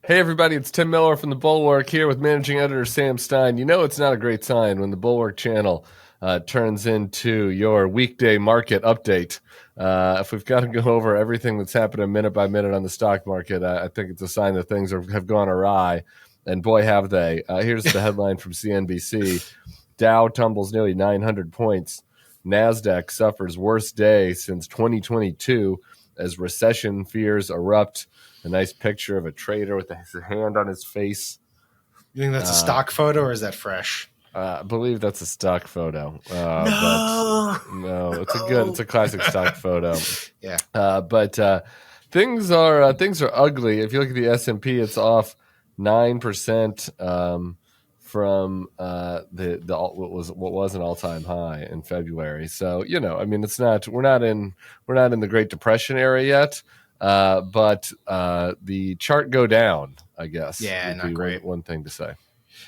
Hey everybody, it's Tim Miller from the Bulwark here with managing editor Sam Stein. You know it's not a great sign when the Bulwark channel turns into your weekday market update. If we've got to go over everything that's happening minute by minute on the stock market, I think it's a sign that things have gone awry. And boy, have they. Here's the headline from CNBC. Dow tumbles nearly 900 points. NASDAQ suffers worst day since 2022 as recession fears erupt. A nice picture of a trader with his hand on his face. You think that's a stock photo or is that fresh? I believe that's a stock photo. No, but no, it's a classic stock photo. Yeah. But things are ugly. If you look at the S&P, it's off 9% from what was an all-time high in February. So we're not in the Great Depression area yet. But the chart go down, I guess. Yeah, not great. One thing to say.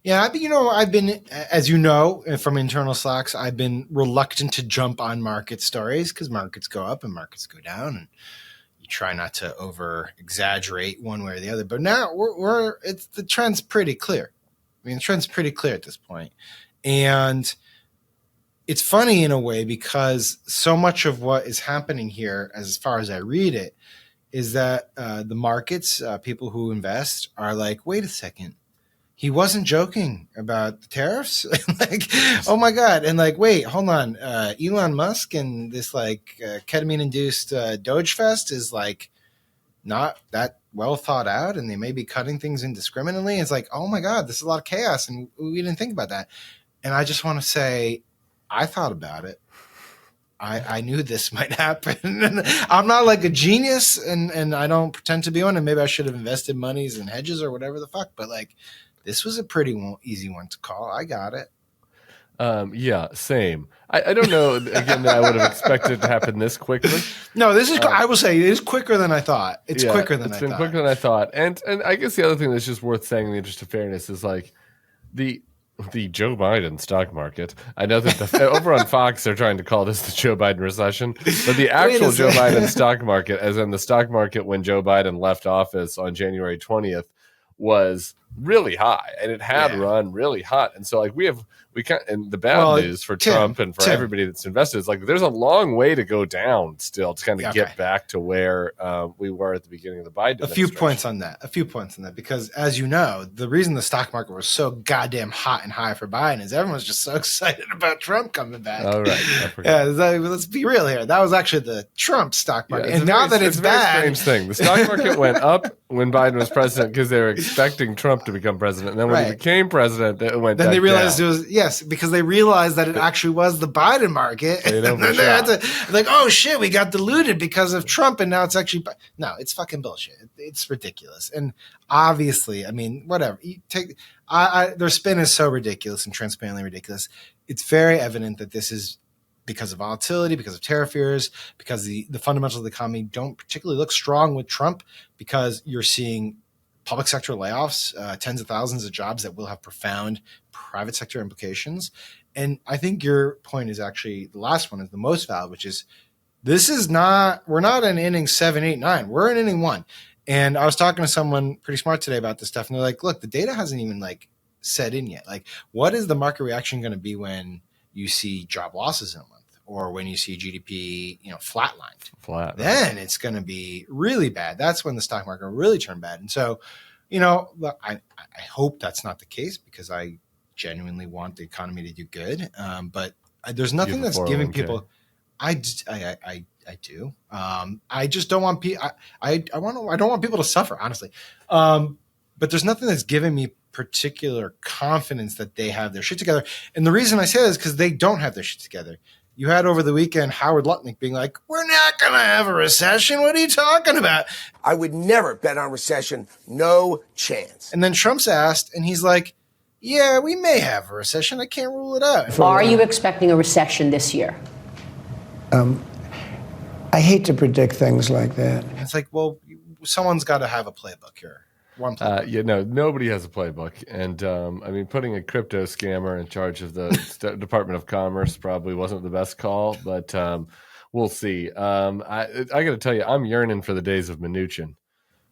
Yeah, I've been, as you know, from internal Slacks, I've been reluctant to jump on market stories because markets go up and markets go down, and you try not to over exaggerate one way or the other. But now the trend's pretty clear. The trend's pretty clear at this point, and it's funny in a way because so much of what is happening here, as far as I read it, is that the markets, people who invest are like, wait a second, he wasn't joking about the tariffs? Like, oh my God. And like, wait, hold on. Elon Musk and this ketamine-induced Doge Fest is like not that well thought out, and they may be cutting things indiscriminately. It's like, oh my God, this is a lot of chaos, and we didn't think about that. And I just want to say, I thought about it. I knew this might happen. I'm not like a genius, and I don't pretend to be one, and maybe I should have invested monies in hedges or whatever the fuck, but like this was a pretty easy one to call. I got it. Yeah, same. I don't know, again, that I would have expected it to happen this quickly. No, this is, I will say, it is quicker than I thought. It's quicker than I thought. It's been quicker than I thought. And I guess the other thing that's just worth saying in the interest of fairness is like the Joe Biden stock market. I know that over on Fox they're trying to call this the Joe Biden recession, but the actual Joe Biden stock market, as in the stock market when Joe Biden left office on January 20th, was really high, and it had run really hot. And so like and the bad news for Trump and for everybody that's invested is like there's a long way to go down still to kind of get back to where we were at the beginning of the Biden administration. A few points on that, because as you know, the reason the stock market was so goddamn hot and high for Biden is everyone's just so excited about Trump coming back. All right. Let's be real here. That was actually the Trump stock market. And now that it's bad. It's a very strange thing. The stock market went up when Biden was president because they were expecting Trump to become president. And then when he became president, it went down. Then they realized it was, because they realized that it actually was the Biden market. And then they had to, like, oh shit, we got diluted because of Trump, and now it's actually no, it's fucking bullshit. It's ridiculous. And obviously, I mean, whatever. You take their spin is so ridiculous and transparently ridiculous. It's very evident that this is because of volatility, because of tariff fears, because the fundamentals of the economy don't particularly look strong with Trump, because you're seeing public sector layoffs, tens of thousands of jobs that will have profound private sector implications. And I think your point is actually the last one is the most valid, which is we're not in inning 7, 8, 9. We're in inning 1. And I was talking to someone pretty smart today about this stuff. And they're like, look, the data hasn't even like set in yet. Like, what is the market reaction going to be when you see job losses in a month, or when you see GDP, flatlined? Then it's going to be really bad. That's when the stock market will really turn bad. And so, look, I hope that's not the case, because I genuinely want the economy to do good. But there's nothing that's giving people. I do. I just don't want people. I don't want people to suffer, honestly. But there's nothing that's giving me particular confidence that they have their shit together. And the reason I say that is because they don't have their shit together. You had over the weekend Howard Lutnick being like, we're not going to have a recession. What are you talking about? I would never bet on recession. No chance. And then Trump's asked, and he's like, yeah, we may have a recession. I can't rule it out. Are you expecting a recession this year? I hate to predict things like that. It's like, well, someone's got to have a playbook here. Nobody has a playbook. And putting a crypto scammer in charge of the Department of Commerce probably wasn't the best call, but we'll see. I got to tell you, I'm yearning for the days of Mnuchin.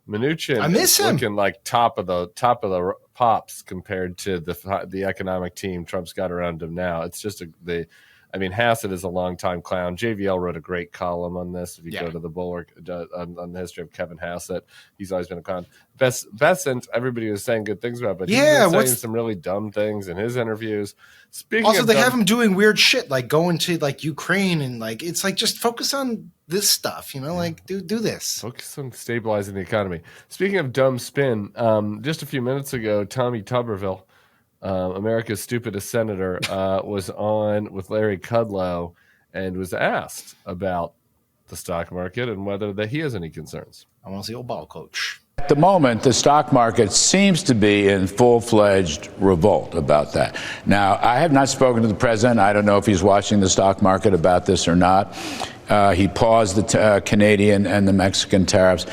Mnuchin I miss is him. looking like top of the pops compared to the economic team Trump's got around him now. It's just Hassett is a longtime clown. JVL wrote a great column on this. If you go to the Bulwark on the history of Kevin Hassett, he's always been a clown. Bessent, everybody was saying good things about, but he's been saying some really dumb things in his interviews. They have him doing weird shit, like going to like Ukraine, and like it's like just focus on this stuff, like do this. Focus on stabilizing the economy. Speaking of dumb spin, just a few minutes ago, Tommy Tuberville, America's stupidest senator, was on with Larry Kudlow and was asked about the stock market and whether he has any concerns. I want to see old ball coach. At the moment, the stock market seems to be in full-fledged revolt about that. Now, I have not spoken to the president. I don't know if he's watching the stock market about this or not. He paused the Canadian and the Mexican tariffs.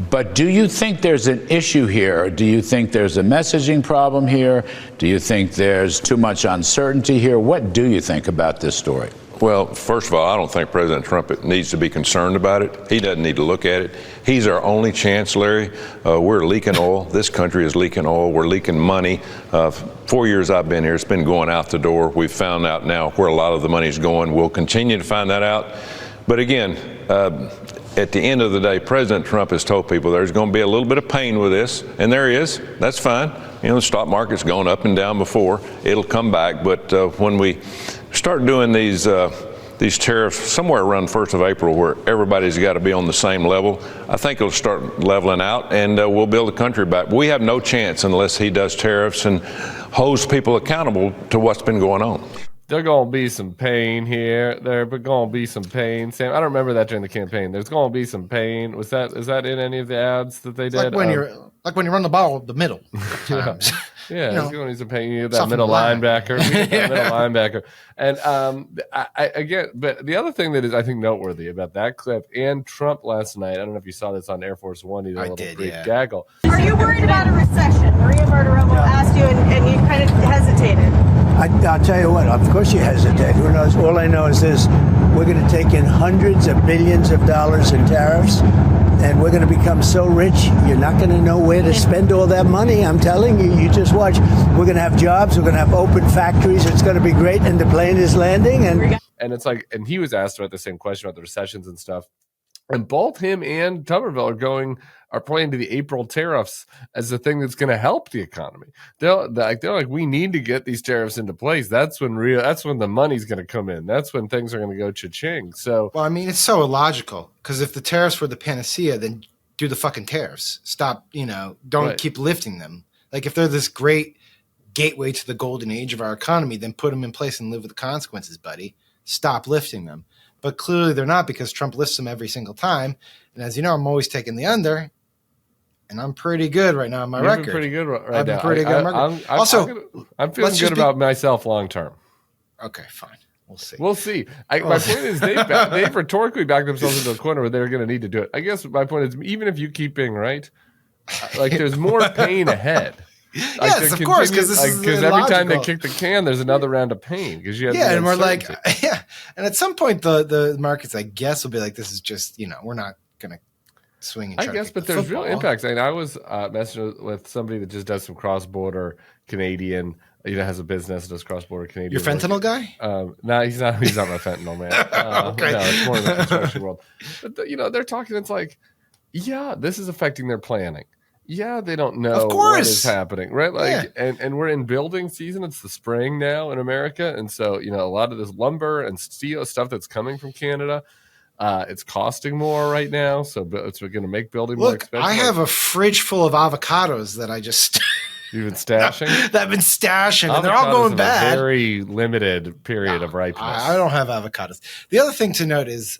But do you think there's an issue here? Do you think there's a messaging problem here? Do you think there's too much uncertainty here? What do you think about this story? Well, first of all, I don't think President Trump needs to be concerned about it. He doesn't need to look at it. He's our only chance, Larry. We're leaking oil. This country is leaking oil. We're leaking money. 4 years I've been here, it's been going out the door. We've found out now where a lot of the money's going. We'll continue to find that out. But again, at the end of the day, President Trump has told people there's going to be a little bit of pain with this, and there is. That's fine. The stock market's gone up and down before. It'll come back. But when we start doing these tariffs somewhere around 1st of April, where everybody's got to be on the same level, I think it'll start leveling out, and we'll build the country back. We have no chance unless he does tariffs and holds people accountable to what's been going on. There's going to be some pain here. There's going to be some pain. Sam, I don't remember that during the campaign. There's going to be some pain. Is that in any of the ads that they did? Like when you run the ball up the middle. Yeah, there's going to be some pain. You need that middle linebacker. And but the other thing that is, I think, noteworthy about that clip and Trump last night, I don't know if you saw this on Air Force One, he did a little brief gaggle. Are you worried about a recession? Maria Bartiromo asked you, and you kind of hesitated. I'll tell you what, of course you hesitate. Who knows? All I know is this: we're going to take in hundreds of billions of dollars in tariffs, and we're going to become so rich, you're not going to know where to spend all that money. I'm telling you, you just watch. We're going to have jobs. We're going to have open factories. It's going to be great, and the plane is landing. And it's like, and he was asked about the same question about the recessions and stuff. And both him and Tuberville are pointing to the April tariffs as the thing that's going to help the economy. They're like, we need to get these tariffs into place. That's when the money's going to come in. That's when things are going to go cha-ching. So, well, I mean, it's so illogical, because if the tariffs were the panacea, then do the fucking tariffs. Stop, don't keep lifting them. Like, if they're this great gateway to the golden age of our economy, then put them in place and live with the consequences, buddy. Stop lifting them. But clearly they're not, because Trump lifts them every single time. And as you know, I'm always taking the under, and I'm pretty good right now on my record. Pretty good right I've now. been pretty good on my record. I'm feeling good about myself long term. Okay, fine. We'll see. My point is they've rhetorically backed themselves into a corner where they're going to need to do it. I guess my point is, even if you keep being right, like, there's more pain ahead. Yes, of course, because every time they kick the can, there's another round of pain, because you have and we're like, and at some point the markets, I guess, will be like, this is just, we're not gonna swing. I guess, but there's real impacts. I was messaging with somebody that just does some cross-border Canadian. Has a business that does cross-border Canadian. Your fentanyl guy? No, he's not. He's not my fentanyl man. Okay. No, it's more in the construction world. But they're talking. It's like, this is affecting their planning. Yeah, they don't know what is happening, right? Like, and we're in building season. It's the spring now in America, and so a lot of this lumber and steel stuff that's coming from Canada, it's costing more right now. So it's going to make building more expensive. I have a fridge full of avocados that I just you've been stashing. That I've been stashing, and they're all going bad. A very limited period of ripeness. I don't have avocados. The other thing to note is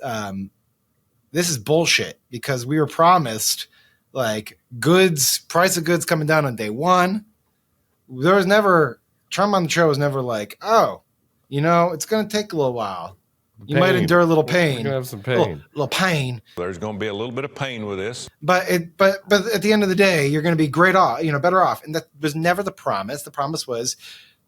this is bullshit, because we were promised, like, price of goods coming down on day one. There was never, Trump on the show was never like, it's going to take a little while. You might endure a little pain. You're going to have some pain. Little pain. There's going to be a little bit of pain with this. But at the end of the day, you're going to be better off. And that was never the promise. The promise was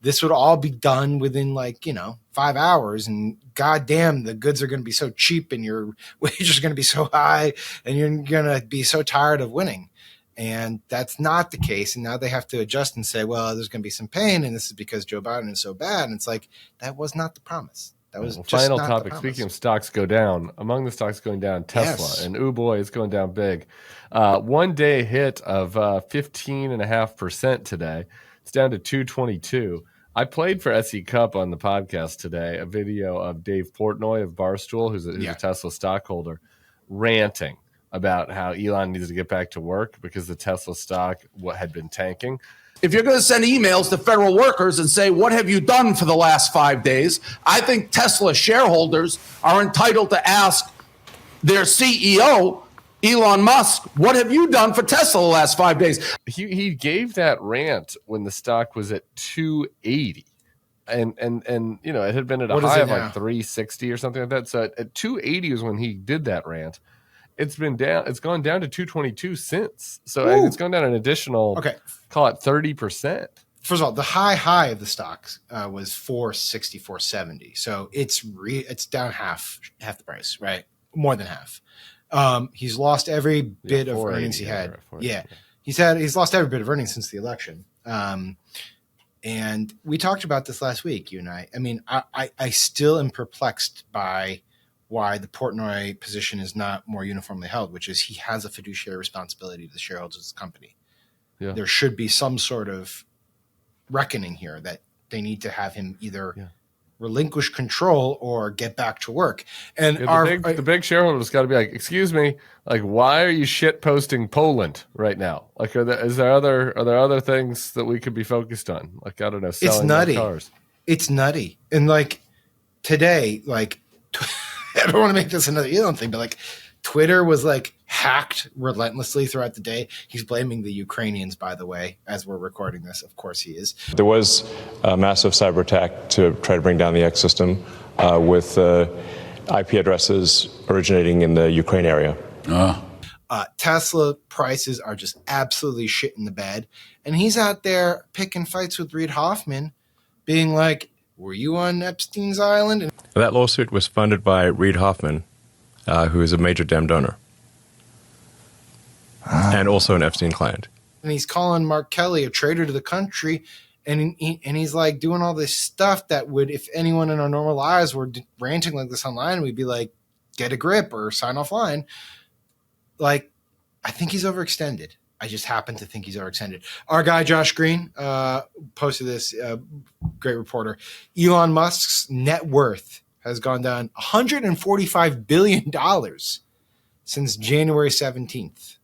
this would all be done within 5 hours, and goddamn, the goods are going to be so cheap and your wages are going to be so high, and you're going to be so tired of winning. And that's not the case. And now they have to adjust and say, well, there's going to be some pain, and this is because Joe Biden is so bad. And it's like, that was not the promise. That was just final not topic. Speaking of stocks go down, among the stocks going down, Tesla. Yes. And boy, it's going down big. 1 day hit of 15.5% today. It's down to 222. I played for SE Cup on the podcast today, a video of Dave Portnoy of Barstool, who's a Tesla stockholder, ranting about how Elon needs to get back to work because the Tesla stock had been tanking. If you're going to send emails to federal workers and say, what have you done for the last 5 days? I think Tesla shareholders are entitled to ask their CEO, Elon Musk, what have you done for Tesla the last 5 days? He gave that rant when the stock was at 280. And you know, it had been at a high of like 360 or something like that. So at 280 was when he did that rant. It's been down. It's gone down to 222 since. So it's gone down an additional, call it 30%. First of all, the high of the stocks was 460, 470. So it's down half the price, right? More than half. He's lost every bit of earnings he had. He's lost every bit of earnings since the election. And we talked about this last week, you and I. I mean, I still am perplexed by why the Portnoy position is not more uniformly held, which is he has a fiduciary responsibility to the shareholders of the company. Yeah. There should be some sort of reckoning here that they need to have him either relinquish control or get back to work. And the big shareholders got to be like, excuse me, like, why are you shit posting Poland right now? Like, are there other things that we could be focused on? Like, I don't know, selling cars. It's nutty. And like today, like, I don't want to make this another Elon thing, but like Twitter was like hacked relentlessly throughout the day. He's blaming the Ukrainians, by the way, as we're recording this. Of course he is. There was a massive cyber attack to try to bring down the X system with IP addresses originating in the Ukraine area. Tesla prices are just absolutely shit in the bed. And he's out there picking fights with Reid Hoffman, being like, were you on Epstein's Island? And that lawsuit was funded by Reid Hoffman, who is a major Dem donor, and also an Epstein client. And he's calling Mark Kelly a traitor to the country, and he's like doing all this stuff that would, if anyone in our normal lives were ranting like this online, we'd be like, get a grip or sign offline. Like, I think he's overextended. I just happen to think he's overextended. Our guy, Josh Green, posted this, great reporter. Elon Musk's net worth has gone down $145 billion since January 17th.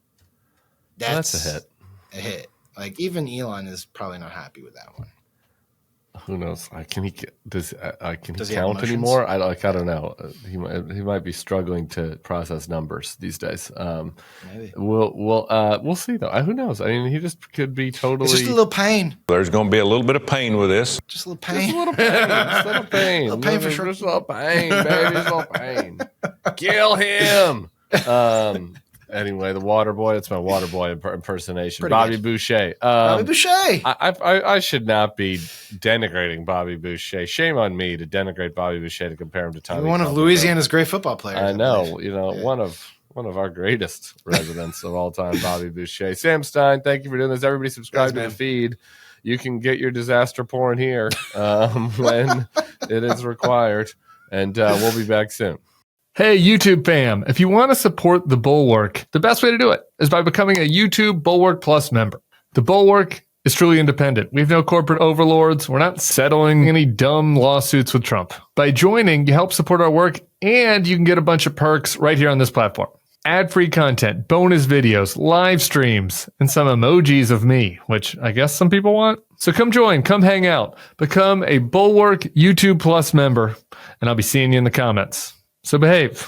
That's a hit. A hit. Like, even Elon is probably not happy with that one. Who knows? Can he count anymore? I don't know. He might be struggling to process numbers these days. Maybe. We'll see though. Who knows? I mean, he just could be totally. It's just a little pain. There's going to be a little bit of pain with this. Just a little pain. Just a little pain. Just a little pain. A little pain for sure. Just a little pain, baby. Just a little pain. Kill him. Anyway, the water boy. It's my water boy impersonation. Pretty Bobby good. Boucher. Bobby Boucher. I should not be denigrating Bobby Boucher. Shame on me to denigrate Bobby Boucher to compare him to Tommy. One of Louisiana's great football players. I know. One of our greatest residents of all time, Bobby Boucher. Sam Stein, thank you for doing this. Everybody subscribe to the feed. You can get your disaster porn here when it is required. And we'll be back soon. Hey, YouTube fam, if you want to support The Bulwark, the best way to do it is by becoming a YouTube Bulwark Plus member. The Bulwark is truly independent. We have no corporate overlords. We're not settling any dumb lawsuits with Trump. By joining, you help support our work, and you can get a bunch of perks right here on this platform. Ad-free content, bonus videos, live streams, and some emojis of me, which I guess some people want. So come join, come hang out, become a Bulwark YouTube Plus member, and I'll be seeing you in the comments. So behave.